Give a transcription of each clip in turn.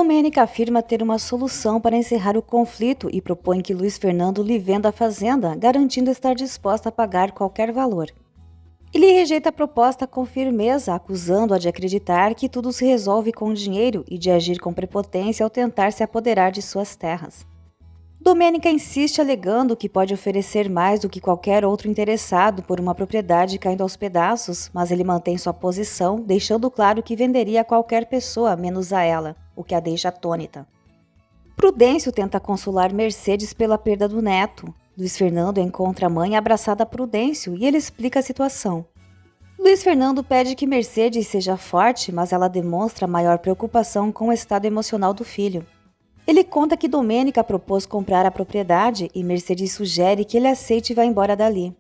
Domênica afirma ter uma solução para encerrar o conflito e propõe que Luiz Fernando lhe venda a fazenda, garantindo estar disposta a pagar qualquer valor. Ele rejeita a proposta com firmeza, acusando-a de acreditar que tudo se resolve com dinheiro e de agir com prepotência ao tentar se apoderar de suas terras. Domênica insiste alegando que pode oferecer mais do que qualquer outro interessado por uma propriedade caindo aos pedaços, mas ele mantém sua posição, deixando claro que venderia a qualquer pessoa menos a ela, o que a deixa atônita. Prudêncio tenta consolar Mercedes pela perda do neto. Luiz Fernando encontra a mãe abraçada a Prudêncio e ele explica a situação. Luiz Fernando pede que Mercedes seja forte, mas ela demonstra maior preocupação com o estado emocional do filho. Ele conta que Domênica propôs comprar a propriedade e Mercedes sugere que ele aceite e vá embora dali.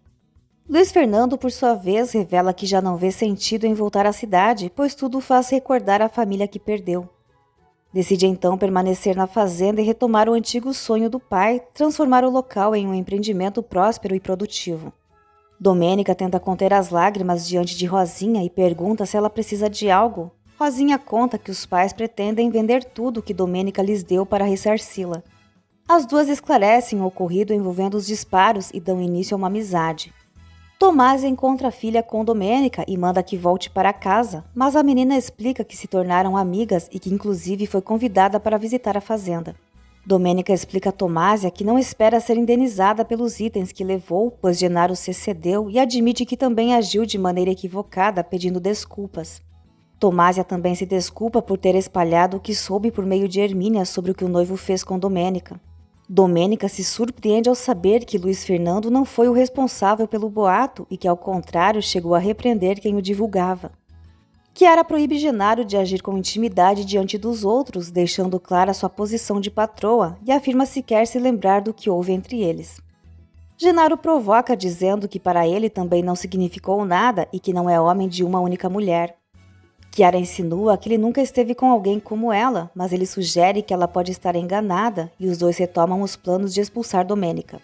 Luiz Fernando, por sua vez, revela que já não vê sentido em voltar à cidade, pois tudo o faz recordar a família que perdeu. Decide então permanecer na fazenda e retomar o antigo sonho do pai, transformar o local em um empreendimento próspero e produtivo. Domênica tenta conter as lágrimas diante de Rosinha e pergunta se ela precisa de algo. Rosinha conta que os pais pretendem vender tudo que Domênica lhes deu para ressarci-la. As duas esclarecem o ocorrido envolvendo os disparos e dão início a uma amizade. Tomás encontra a filha com Domênica e manda que volte para casa, mas a menina explica que se tornaram amigas e que inclusive foi convidada para visitar a fazenda. Domênica explica a Tomásia que não espera ser indenizada pelos itens que levou, pois Genaro se excedeu e admite que também agiu de maneira equivocada, pedindo desculpas. Tomásia também se desculpa por ter espalhado o que soube por meio de Hermínia sobre o que o noivo fez com Domênica. Domênica se surpreende ao saber que Luiz Fernando não foi o responsável pelo boato e que, ao contrário, chegou a repreender quem o divulgava. Chiara proíbe Genaro de agir com intimidade diante dos outros, deixando clara sua posição de patroa e afirma sequer se lembrar do que houve entre eles. Genaro provoca dizendo que para ele também não significou nada e que não é homem de uma única mulher. Chiara insinua que ele nunca esteve com alguém como ela, mas ele sugere que ela pode estar enganada e os dois retomam os planos de expulsar Domênica.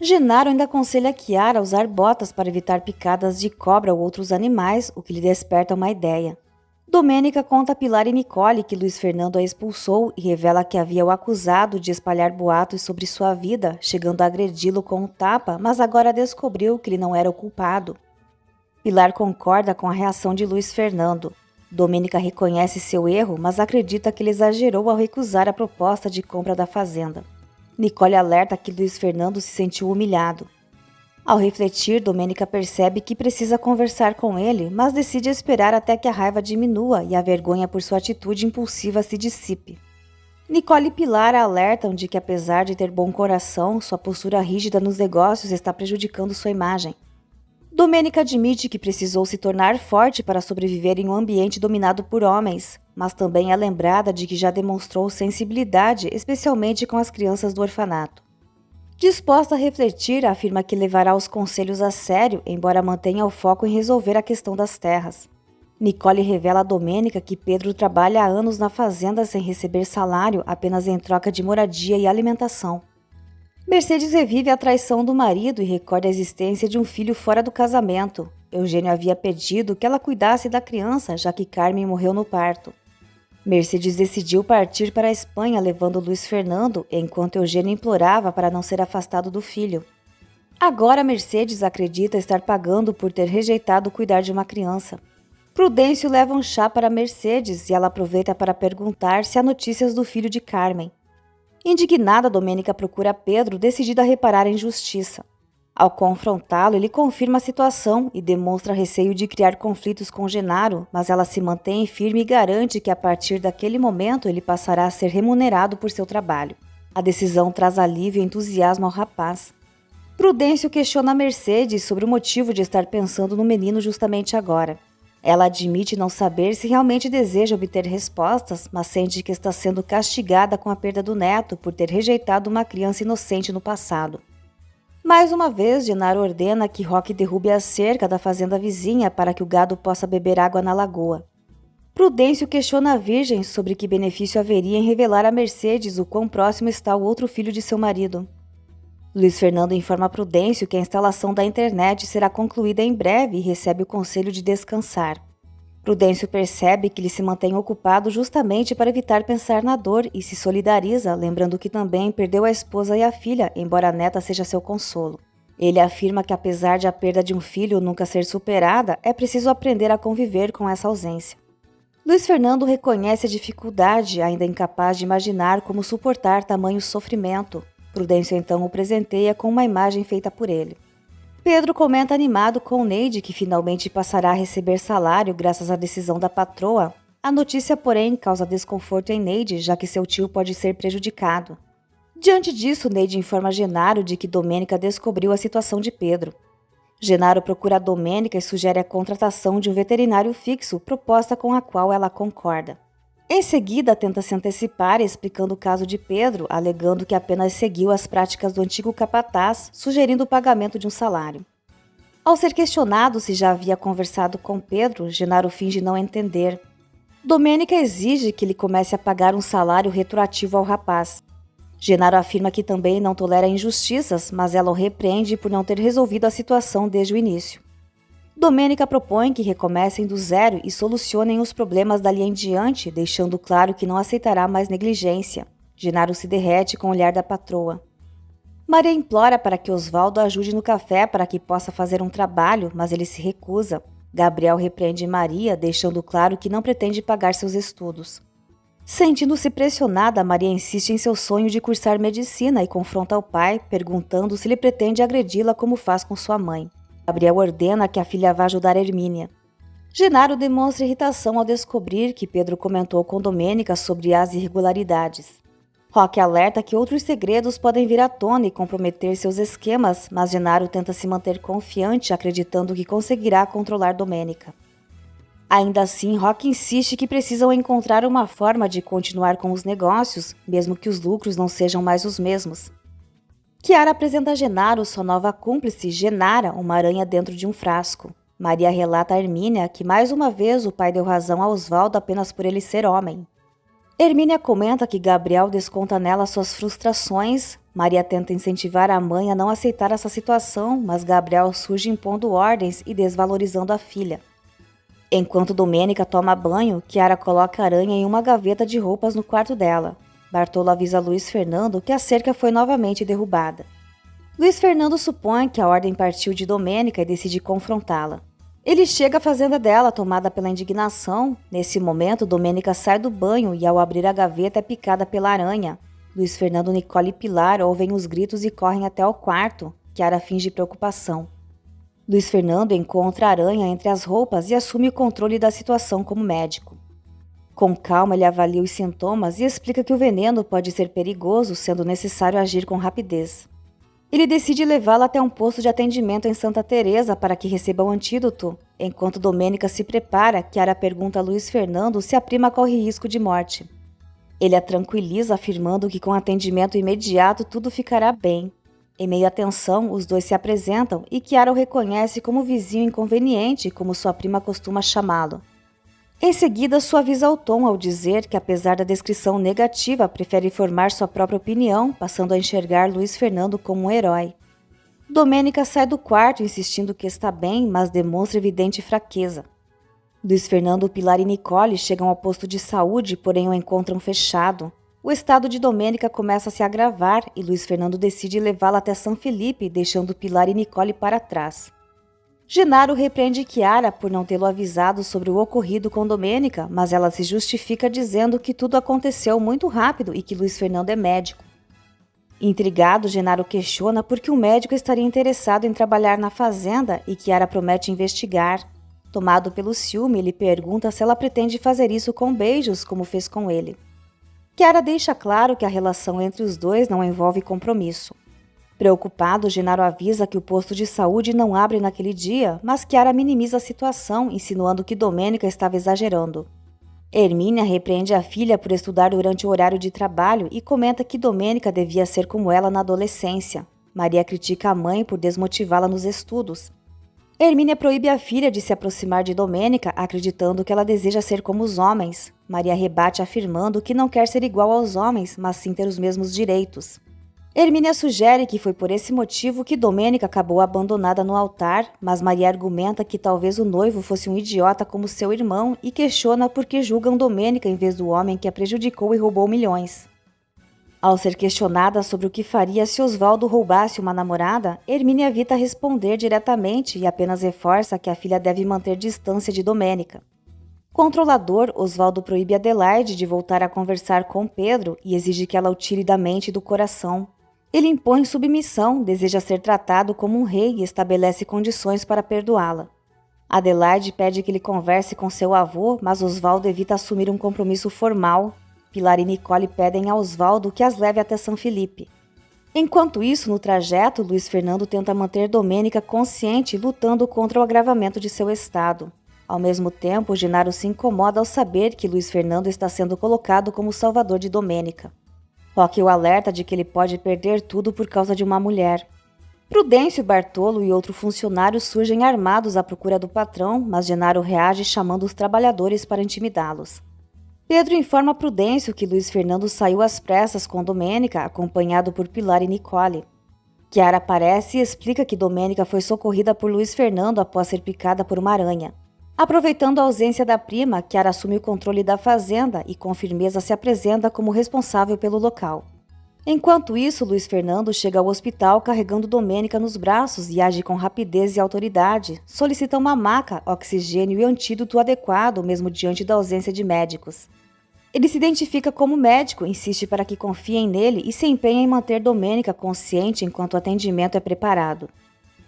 Genaro ainda aconselha Chiara a usar botas para evitar picadas de cobra ou outros animais, o que lhe desperta uma ideia. Domênica conta a Pilar e Nicole que Luiz Fernando a expulsou e revela que havia o acusado de espalhar boatos sobre sua vida, chegando a agredi-lo com um tapa, mas agora descobriu que ele não era o culpado. Pilar concorda com a reação de Luiz Fernando. Domênica reconhece seu erro, mas acredita que ele exagerou ao recusar a proposta de compra da fazenda. Nicole alerta que Luiz Fernando se sentiu humilhado. Ao refletir, Domênica percebe que precisa conversar com ele, mas decide esperar até que a raiva diminua e a vergonha por sua atitude impulsiva se dissipe. Nicole e Pilar a alertam de que, apesar de ter bom coração, sua postura rígida nos negócios está prejudicando sua imagem. Domênica admite que precisou se tornar forte para sobreviver em um ambiente dominado por homens, mas também é lembrada de que já demonstrou sensibilidade, especialmente com as crianças do orfanato. Disposta a refletir, afirma que levará os conselhos a sério, embora mantenha o foco em resolver a questão das terras. Nicole revela a Domênica que Pedro trabalha há anos na fazenda sem receber salário, apenas em troca de moradia e alimentação. Mercedes revive a traição do marido e recorda a existência de um filho fora do casamento. Eugênio havia pedido que ela cuidasse da criança, já que Carmen morreu no parto. Mercedes decidiu partir para a Espanha, levando Luiz Fernando, enquanto Eugênio implorava para não ser afastado do filho. Agora Mercedes acredita estar pagando por ter rejeitado cuidar de uma criança. Prudêncio leva um chá para Mercedes e ela aproveita para perguntar se há notícias do filho de Carmen. Indignada, Domênica procura Pedro, decidida a reparar a injustiça. Ao confrontá-lo, ele confirma a situação e demonstra receio de criar conflitos com Genaro, mas ela se mantém firme e garante que a partir daquele momento ele passará a ser remunerado por seu trabalho. A decisão traz alívio e entusiasmo ao rapaz. Prudêncio questiona Mercedes sobre o motivo de estar pensando no menino justamente agora. Ela admite não saber se realmente deseja obter respostas, mas sente que está sendo castigada com a perda do neto por ter rejeitado uma criança inocente no passado. Mais uma vez, Genaro ordena que Roque derrube a cerca da fazenda vizinha para que o gado possa beber água na lagoa. Prudêncio questiona a Virgem sobre que benefício haveria em revelar a Mercedes o quão próximo está o outro filho de seu marido. Luiz Fernando informa a Prudêncio que a instalação da internet será concluída em breve e recebe o conselho de descansar. Prudêncio percebe que ele se mantém ocupado justamente para evitar pensar na dor e se solidariza, lembrando que também perdeu a esposa e a filha, embora a neta seja seu consolo. Ele afirma que apesar de a perda de um filho nunca ser superada, é preciso aprender a conviver com essa ausência. Luiz Fernando reconhece a dificuldade, ainda incapaz de imaginar como suportar tamanho sofrimento. Prudêncio então o presenteia com uma imagem feita por ele. Pedro comenta animado com Neide que finalmente passará a receber salário graças à decisão da patroa. A notícia, porém, causa desconforto em Neide, já que seu tio pode ser prejudicado. Diante disso, Neide informa Genaro de que Domênica descobriu a situação de Pedro. Genaro procura Domênica e sugere a contratação de um veterinário fixo, proposta com a qual ela concorda. Em seguida, tenta se antecipar, explicando o caso de Pedro, alegando que apenas seguiu as práticas do antigo capataz, sugerindo o pagamento de um salário. Ao ser questionado se já havia conversado com Pedro, Genaro finge não entender. Domênica exige que ele comece a pagar um salário retroativo ao rapaz. Genaro afirma que também não tolera injustiças, mas ela o repreende por não ter resolvido a situação desde o início. Domênica propõe que recomecem do zero e solucionem os problemas dali em diante, deixando claro que não aceitará mais negligência. Genaro se derrete com o olhar da patroa. Maria implora para que Osvaldo ajude no café para que possa fazer um trabalho, mas ele se recusa. Gabriel repreende Maria, deixando claro que não pretende pagar seus estudos. Sentindo-se pressionada, Maria insiste em seu sonho de cursar medicina e confronta o pai, perguntando se ele pretende agredi-la como faz com sua mãe. Gabriel ordena que a filha vá ajudar Hermínia. Genaro demonstra irritação ao descobrir que Pedro comentou com Domênica sobre as irregularidades. Roque alerta que outros segredos podem vir à tona e comprometer seus esquemas, mas Genaro tenta se manter confiante, acreditando que conseguirá controlar Domênica. Ainda assim, Roque insiste que precisam encontrar uma forma de continuar com os negócios, mesmo que os lucros não sejam mais os mesmos. Chiara apresenta a Genaro sua nova cúmplice, Genara, uma aranha dentro de um frasco. Maria relata a Hermínia que mais uma vez o pai deu razão a Osvaldo apenas por ele ser homem. Hermínia comenta que Gabriel desconta nela suas frustrações. Maria tenta incentivar a mãe a não aceitar essa situação, mas Gabriel surge impondo ordens e desvalorizando a filha. Enquanto Domênica toma banho, Chiara coloca a aranha em uma gaveta de roupas no quarto dela. Bartolo avisa Luiz Fernando que a cerca foi novamente derrubada. Luiz Fernando supõe que a ordem partiu de Domênica e decide confrontá-la. Ele chega à fazenda dela, tomada pela indignação. Nesse momento, Domênica sai do banho e, ao abrir a gaveta, é picada pela aranha. Luiz Fernando, Nicole e Pilar ouvem os gritos e correm até o quarto. Chiara finge preocupação. Luiz Fernando encontra a aranha entre as roupas e assume o controle da situação como médico. Com calma, ele avalia os sintomas e explica que o veneno pode ser perigoso, sendo necessário agir com rapidez. Ele decide levá-la até um posto de atendimento em Santa Teresa para que receba o antídoto. Enquanto Domênica se prepara, Chiara pergunta a Luiz Fernando se a prima corre risco de morte. Ele a tranquiliza, afirmando que com atendimento imediato tudo ficará bem. Em meio à tensão, os dois se apresentam e Chiara o reconhece como vizinho inconveniente, como sua prima costuma chamá-lo. Em seguida, suaviza o tom ao dizer que, apesar da descrição negativa, prefere formar sua própria opinião, passando a enxergar Luiz Fernando como um herói. Domênica sai do quarto, insistindo que está bem, mas demonstra evidente fraqueza. Luiz Fernando, Pilar e Nicole chegam ao posto de saúde, porém o encontram fechado. O estado de Domênica começa a se agravar e Luiz Fernando decide levá-la até São Felipe, deixando Pilar e Nicole para trás. Genaro repreende Chiara por não tê-lo avisado sobre o ocorrido com Domênica, mas ela se justifica dizendo que tudo aconteceu muito rápido e que Luiz Fernando é médico. Intrigado, Genaro questiona por que o médico estaria interessado em trabalhar na fazenda e Chiara promete investigar. Tomado pelo ciúme, ele pergunta se ela pretende fazer isso com beijos, como fez com ele. Chiara deixa claro que a relação entre os dois não envolve compromisso. Preocupado, Genaro avisa que o posto de saúde não abre naquele dia, mas Chiara minimiza a situação, insinuando que Domênica estava exagerando. Hermínia repreende a filha por estudar durante o horário de trabalho e comenta que Domênica devia ser como ela na adolescência. Maria critica a mãe por desmotivá-la nos estudos. Hermínia proíbe a filha de se aproximar de Domênica, acreditando que ela deseja ser como os homens. Maria rebate afirmando que não quer ser igual aos homens, mas sim ter os mesmos direitos. Hermínia sugere que foi por esse motivo que Domênica acabou abandonada no altar, mas Maria argumenta que talvez o noivo fosse um idiota como seu irmão e questiona por que julgam Domênica em vez do homem que a prejudicou e roubou milhões. Ao ser questionada sobre o que faria se Osvaldo roubasse uma namorada, Hermínia evita responder diretamente e apenas reforça que a filha deve manter distância de Domênica. Controlador, Osvaldo proíbe Adelaide de voltar a conversar com Pedro e exige que ela o tire da mente e do coração. Ele impõe submissão, deseja ser tratado como um rei e estabelece condições para perdoá-la. Adelaide pede que ele converse com seu avô, mas Osvaldo evita assumir um compromisso formal. Pilar e Nicole pedem a Osvaldo que as leve até São Felipe. Enquanto isso, no trajeto, Luiz Fernando tenta manter Domênica consciente, lutando contra o agravamento de seu estado. Ao mesmo tempo, Genaro se incomoda ao saber que Luiz Fernando está sendo colocado como salvador de Domênica. Roque o alerta de que ele pode perder tudo por causa de uma mulher. Prudêncio, Bartolo e outro funcionário surgem armados à procura do patrão, mas Genaro reage chamando os trabalhadores para intimidá-los. Pedro informa Prudêncio que Luiz Fernando saiu às pressas com Domênica, acompanhado por Pilar e Nicole. Chiara aparece e explica que Domênica foi socorrida por Luiz Fernando após ser picada por uma aranha. Aproveitando a ausência da prima, Chiara assume o controle da fazenda e com firmeza se apresenta como responsável pelo local. Enquanto isso, Luiz Fernando chega ao hospital carregando Domênica nos braços e age com rapidez e autoridade, solicita uma maca, oxigênio e antídoto adequado mesmo diante da ausência de médicos. Ele se identifica como médico, insiste para que confiem nele e se empenha em manter Domênica consciente enquanto o atendimento é preparado.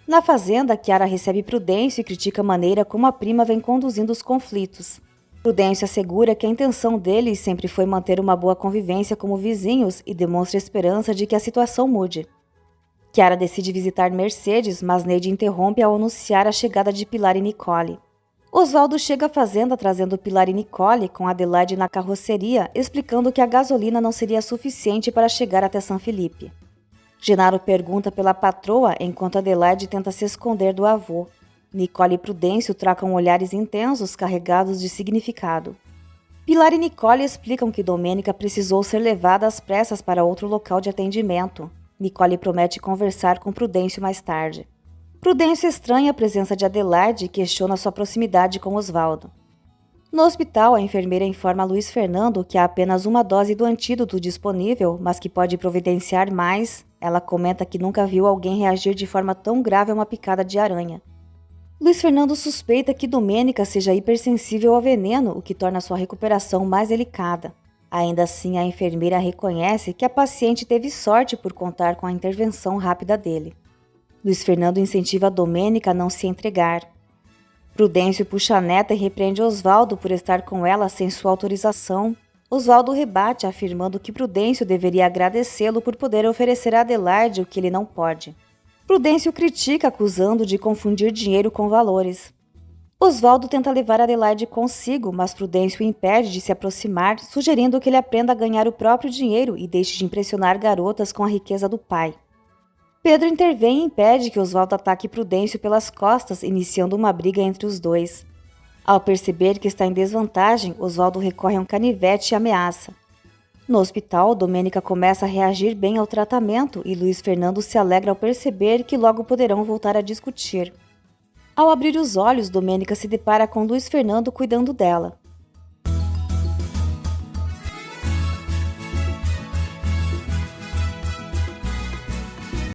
Na fazenda, Chiara recebe Prudêncio e critica a maneira como a prima vem conduzindo os conflitos. Prudêncio assegura que a intenção deles sempre foi manter uma boa convivência como vizinhos e demonstra esperança de que a situação mude. Chiara decide visitar Mercedes, mas Neide interrompe ao anunciar a chegada de Pilar e Nicole. Osvaldo chega à fazenda trazendo Pilar e Nicole, com Adelaide na carroceria, explicando que a gasolina não seria suficiente para chegar até São Felipe. Genaro pergunta pela patroa enquanto Adelaide tenta se esconder do avô. Nicole e Prudêncio trocam olhares intensos carregados de significado. Pilar e Nicole explicam que Domênica precisou ser levada às pressas para outro local de atendimento. Nicole promete conversar com Prudêncio mais tarde. Prudêncio estranha a presença de Adelaide e questiona sua proximidade com Osvaldo. No hospital, a enfermeira informa a Luiz Fernando que há apenas uma dose do antídoto disponível, mas que pode providenciar mais. Ela comenta que nunca viu alguém reagir de forma tão grave a uma picada de aranha. Luiz Fernando suspeita que Domênica seja hipersensível ao veneno, o que torna sua recuperação mais delicada. Ainda assim, a enfermeira reconhece que a paciente teve sorte por contar com a intervenção rápida dele. Luiz Fernando incentiva Domênica a não se entregar. Prudêncio puxa a neta e repreende Osvaldo por estar com ela sem sua autorização. Osvaldo rebate, afirmando que Prudêncio deveria agradecê-lo por poder oferecer a Adelaide o que ele não pode. Prudêncio critica, acusando de confundir dinheiro com valores. Osvaldo tenta levar Adelaide consigo, mas Prudêncio o impede de se aproximar, sugerindo que ele aprenda a ganhar o próprio dinheiro e deixe de impressionar garotas com a riqueza do pai. Pedro intervém e impede que Osvaldo ataque Prudêncio pelas costas, iniciando uma briga entre os dois. Ao perceber que está em desvantagem, Osvaldo recorre a um canivete e ameaça. No hospital, Domênica começa a reagir bem ao tratamento e Luiz Fernando se alegra ao perceber que logo poderão voltar a discutir. Ao abrir os olhos, Domênica se depara com Luiz Fernando cuidando dela.